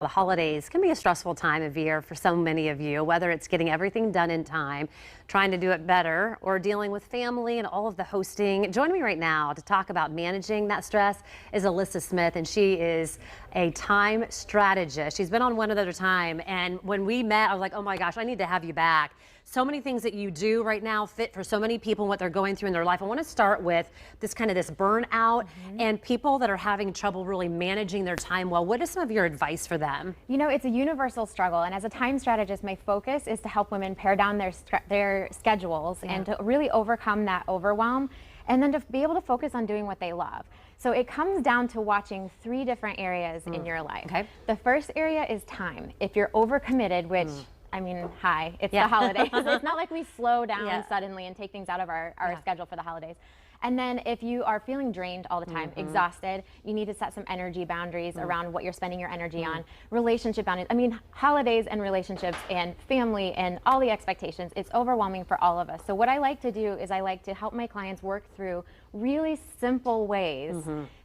The holidays can be a stressful time of year for so many of you, whether it's getting everything done in time, trying to do it better, or dealing with family and all of the hosting. Joining me right now to talk about managing that stress is Alyssa Smith, and she is a time strategist. She's been on One Other Time, and when we met, I was like, oh my gosh, I need to have you back. So many things that you do right now fit for so many people and what they're going through in their life. I want to start with this burnout and people that are having trouble really managing their time well. What is some of your advice for them? You know, it's a universal struggle, and as a time strategist, my focus is to help women pare down their schedules and to really overcome that overwhelm, and then to be able to focus on doing what they love. So it comes down to watching three different areas in your life. Okay. The first area is time. If you're overcommitted, which I mean, it's the holidays. It's not like we slow down suddenly and take things out of our schedule for the holidays. And then if you are feeling drained all the time, exhausted, you need to set some energy boundaries around what you're spending your energy on. Relationship boundaries. I mean, holidays and relationships and family and all the expectations, it's overwhelming for all of us. So what I like to do is I like to help my clients work through really simple ways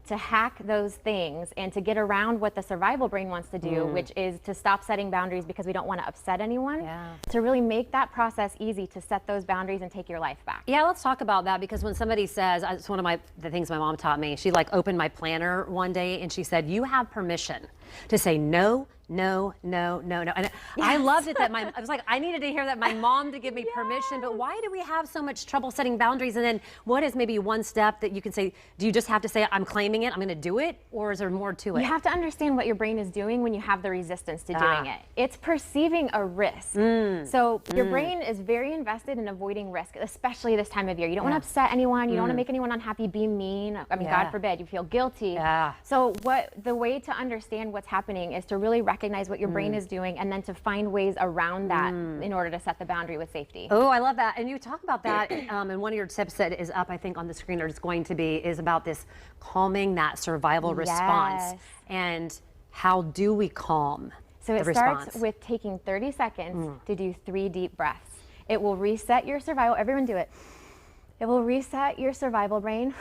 to hack those things and to get around what the survival brain wants to do, which is to stop setting boundaries because we don't want to upset anyone, to really make that process easy to set those boundaries and take your life back. Yeah, let's talk about that, because when somebody says, it's one of the things my mom taught me, she opened my planner one day and she said, you have permission to say no, no, no, no, no. And I loved it that I was like, I needed to hear that my mom to give me permission, but why do we have so much trouble setting boundaries? And then what is maybe one step that you can say, do you just have to say, I'm claiming it, I'm gonna do it? Or is there more to it? You have to understand what your brain is doing when you have the resistance to doing it. It's perceiving a risk. So your brain is very invested in avoiding risk, especially this time of year. You don't wanna upset anyone, you don't wanna make anyone unhappy, be mean. I mean, God forbid, you feel guilty. So the way to understand what's happening is to really recognize what your brain is doing and then to find ways around that in order to set the boundary with safety. Oh, I love that. And you talk about that and one of your tips that is up, I think, on the screen, or it's going to be, is about this calming that survival response. And how do we calm So it starts with taking 30 seconds to do 3 deep breaths. It will reset your survival. Everyone do it. It will reset your survival brain.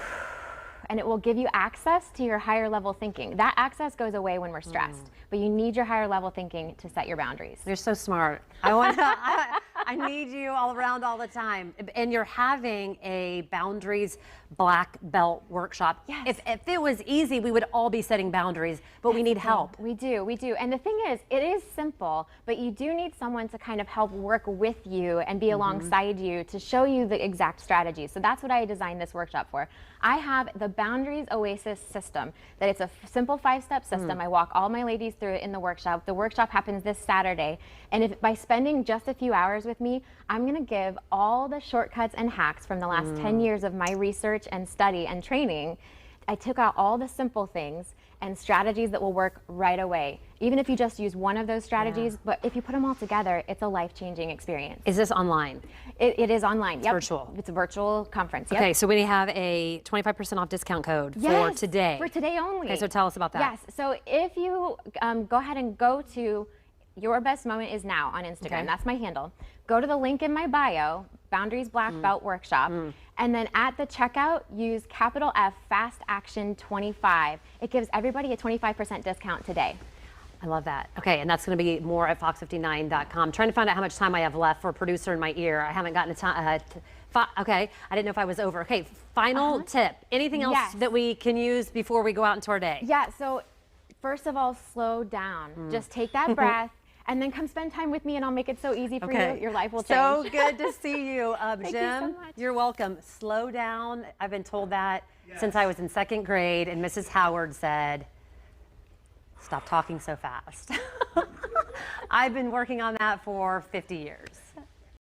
And it will give you access to your higher level thinking. That access goes away when we're stressed, but you need your higher level thinking to set your boundaries. You're so smart. I need you all around all the time. And you're having a boundaries black belt workshop. Yes. If it was easy, we would all be setting boundaries, but we need help. We do. And the thing is, it is simple, but you do need someone to kind of help work with you and be alongside you to show you the exact strategies. So that's what I designed this workshop for. I have the Boundaries Oasis system, that it's a simple 5-step system. I walk all my ladies through it in the workshop. The workshop happens this Saturday. And if by spending just a few hours with me, I'm gonna give all the shortcuts and hacks from the last 10 years of my research and study and training. I took out all the simple things and strategies that will work right away. Even if you just use one of those strategies, but if you put them all together, it's a life-changing experience. Is this online? It is online. It's virtual. It's a virtual conference. Okay, so we have a 25% off discount code for today. For today only. Okay, so tell us about that. Yes, so if you go ahead and go to Your Best Moment Is Now on Instagram, that's my handle. Go to the link in my bio, Boundaries Black Belt Workshop, and then at the checkout, use capital F Fast Action 25. It gives everybody a 25% discount today. I love that. Okay, and that's going to be more at fox59.com. Trying to find out how much time I have left for a producer in my ear. I haven't gotten a time. Okay, I didn't know if I was over. Okay, final tip. Anything else that we can use before we go out into our day? Yeah, so first of all, slow down. Just take that breath. And then come spend time with me, and I'll make it so easy for you. Your life will change. So good to see you, Thank Jim. you so much. You're welcome. Slow down. I've been told that since I was in 2nd grade, and Mrs. Howard said, stop talking so fast. I've been working on that for 50 years.